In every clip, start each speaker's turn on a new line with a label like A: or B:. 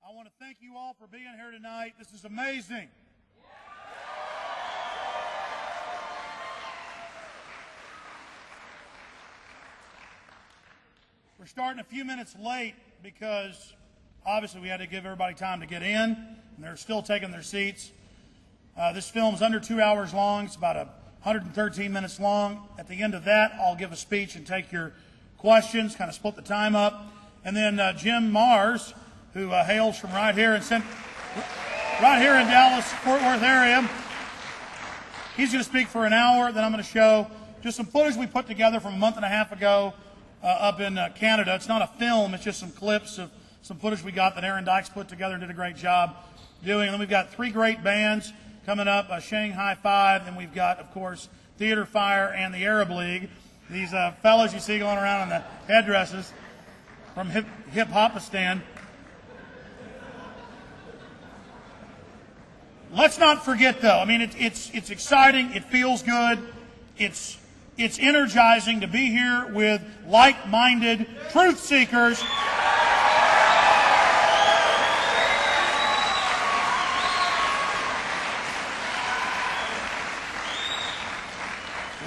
A: I want to thank you all for being here tonight. This is amazing. We're starting a few minutes late because obviously we had to give everybody time to get in, and they're still taking their seats. This film's under 2 hours long. It's about 113 minutes long. At the end of that, I'll give a speech and take your questions, kind of split the time up. And then Jim Mars, who hails from right here in Dallas, Fort Worth area, he's going to speak for an hour. Then I'm going to show just some footage we put together from a month and a half ago up in Canada. It's not a film. It's just some clips of some footage we got that Aaron Dykes put together and did a great job doing. And then we've got 3 great bands coming up, Shanghai 5. Then we've got, of course, Theater Fire and the Arab League. These fellas you see going around in the headdresses from Hip-Hopistan. Let's not forget, though, I mean, it's exciting. It feels good. It's energizing to be here with like-minded truth seekers.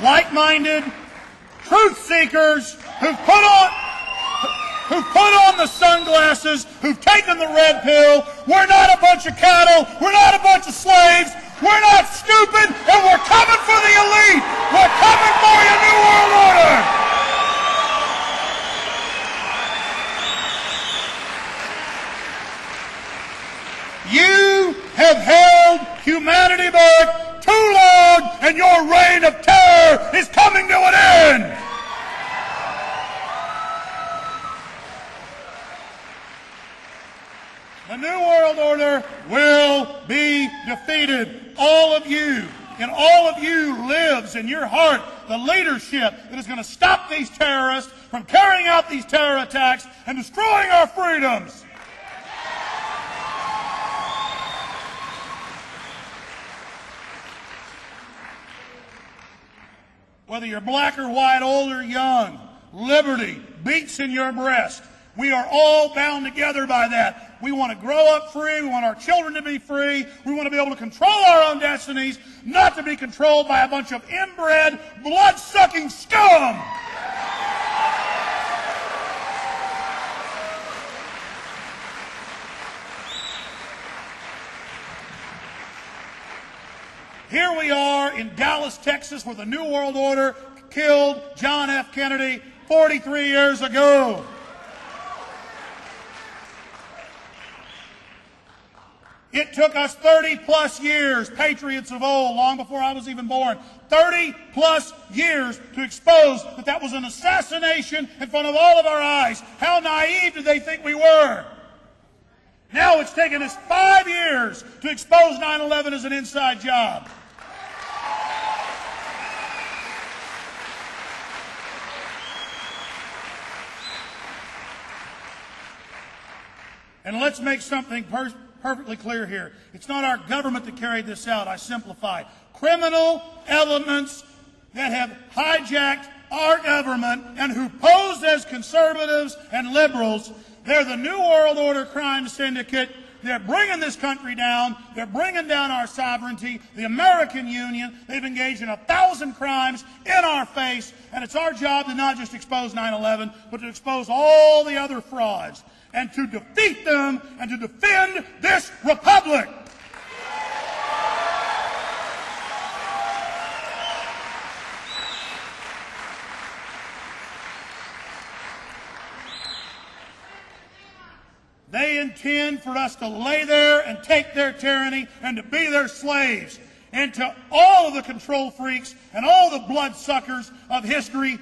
A: Like-minded truth seekers who've put on the sunglasses, who've taken the red pill. We're not a bunch of cattle. We're not a bunch of slaves. We're not stupid, and we're coming for the elite. We're coming for your New World Order. You have held humanity back too long, and your reign of terror is coming to an end. The New World Order will be defeated. All of you, and all of you lives in your heart the leadership that is going to stop these terrorists from carrying out these terror attacks and destroying our freedoms. Whether you're black or white, old or young, liberty beats in your breast. We are all bound together by that. We want to grow up free. We want our children to be free. We want to be able to control our own destinies, not to be controlled by a bunch of inbred, blood-sucking scum. Here we are in Dallas, Texas, where the New World Order killed John F. Kennedy 43 years ago. It took us 30-plus years, patriots of old, long before I was even born, 30-plus years to expose that that was an assassination in front of all of our eyes. How naive did they think we were? Now it's taken us 5 years to expose 9/11 as an inside job. And let's make something perfectly clear here. It's not our government that carried this out. I simplify. Criminal elements that have hijacked our government and who pose as conservatives and liberals, they're the New World Order crime syndicate. They're bringing this country down. They're bringing down our sovereignty, the American Union. They've engaged in 1,000 crimes in our face, and it's our job to not just expose 9/11, but to expose all the other frauds and to defeat them and to defend this republic. They intend for us to lay there and take their tyranny and to be their slaves. And to all of the control freaks and all the bloodsuckers of history,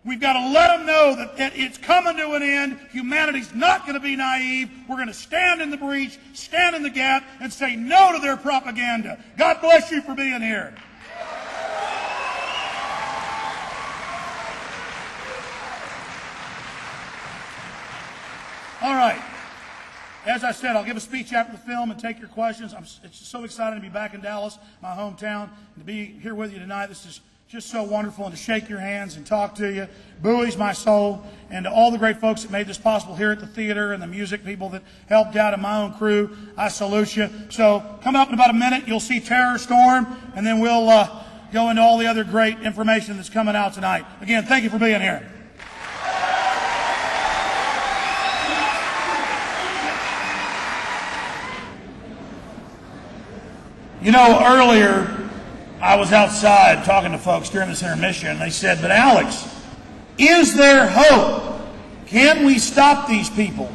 A: we've got to let them know that it's coming to an end. Humanity's not going to be naive. We're going to stand in the breach, stand in the gap, and say no to their propaganda. God bless you for being here. All right. As I said, I'll give a speech after the film and take your questions. It's so exciting to be back in Dallas, my hometown, and to be here with you tonight. This is just so wonderful, and to shake your hands and talk to you buoys my soul. And to all the great folks that made this possible here at the theater, and the music people that helped out, and my own crew, I salute you. So coming up in about a minute, you'll see TerrorStorm, and then we'll go into all the other great information that's coming out tonight. Again, thank you for being here. You know, earlier I was outside talking to folks during this intermission, and they said, but Alex, is there hope? Can we stop these people?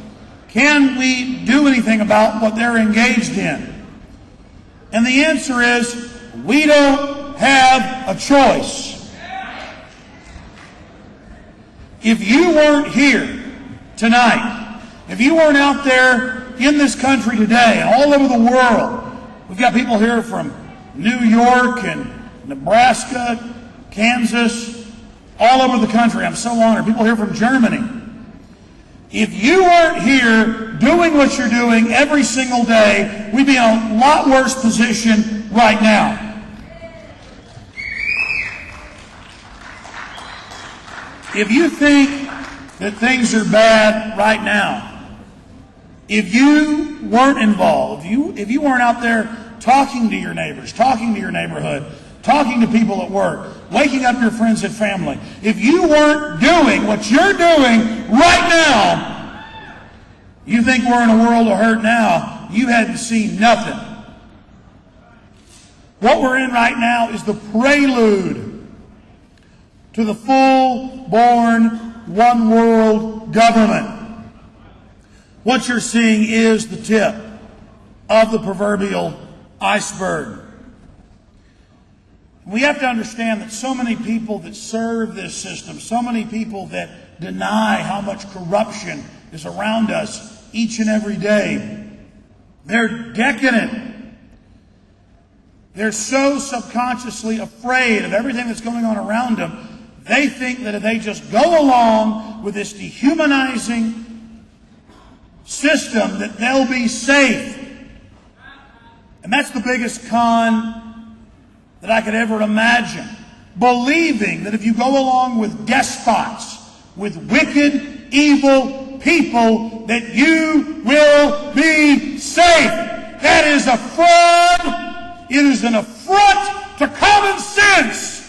A: Can we do anything about what they're engaged in? And the answer is, we don't have a choice. If you weren't here tonight, if you weren't out there in this country today and all over the world, we've got people here from New York and Nebraska, Kansas, all over the country. I'm so honored. People here from Germany. If you weren't here doing what you're doing every single day, we'd be in a lot worse position right now. If you think that things are bad right now, if you weren't involved, if you weren't out there talking to your neighbors, talking to your neighborhood, talking to people at work, waking up your friends and family, if you weren't doing what you're doing right now, you think we're in a world of hurt now, you hadn't seen nothing. What we're in right now is the prelude to the full-born one-world government. What you're seeing is the tip of the proverbial iceberg. We have to understand that so many people that serve this system, so many people that deny how much corruption is around us each and every day, they're decadent. They're so subconsciously afraid of everything that's going on around them, they think that if they just go along with this dehumanizing system, that they'll be safe. And that's the biggest con that I could ever imagine. Believing that if you go along with despots, with wicked, evil people, that you will be safe. That is a fraud. It is an affront to common sense.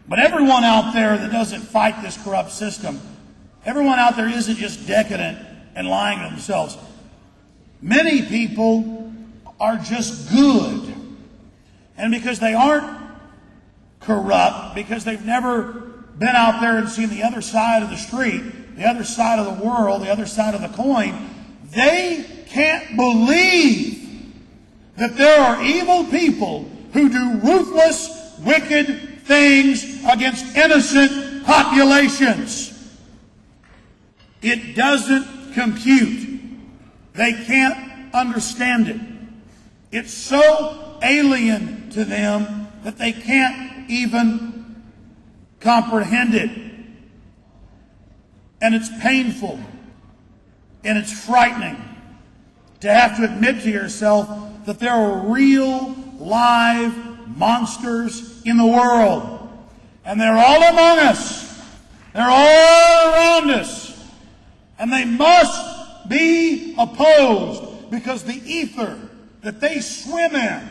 A: But everyone out there that doesn't fight this corrupt system, everyone out there isn't just decadent and lying to themselves. Many people are just good. And because they aren't corrupt, because they've never been out there and seen the other side of the street, the other side of the world, the other side of the coin, they can't believe that there are evil people who do ruthless, wicked things against innocent populations. It doesn't compute. They can't understand it. It's so alien to them that they can't even comprehend it. And it's painful and it's frightening to have to admit to yourself that there are real, live monsters in the world. And they're all among us. They're all around us. And they must be opposed, because the ether that they swim in,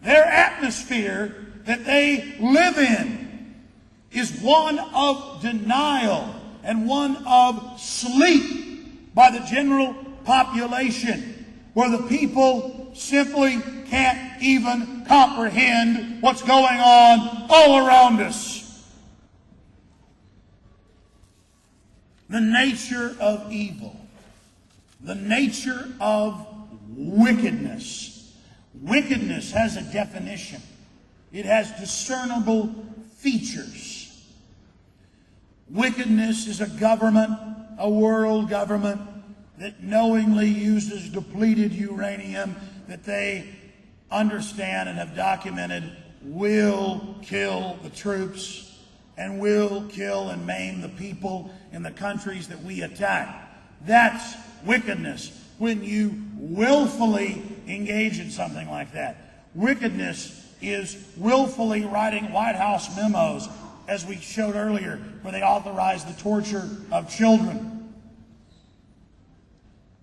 A: their atmosphere that they live in, is one of denial and one of sleep by the general population, where the people simply can't even comprehend what's going on all around us. The nature of evil, the nature of wickedness. Wickedness has a definition. It has discernible features. Wickedness is a government, a world government, that knowingly uses depleted uranium that they understand and have documented will kill the troops and will kill and maim the people in the countries that we attack. That's wickedness. when you willfully engage in something like that. Wickedness is willfully writing White House memos, as we showed earlier, where they authorize the torture of children.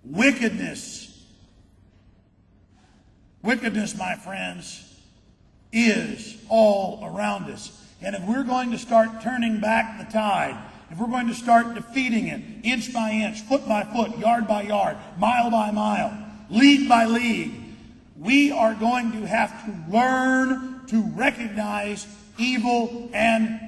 A: Wickedness, my friends, is all around us. And if we're going to start turning back the tide, if we're going to start defeating it inch by inch, foot by foot, yard by yard, mile by mile, league by league, we are going to have to learn to recognize evil and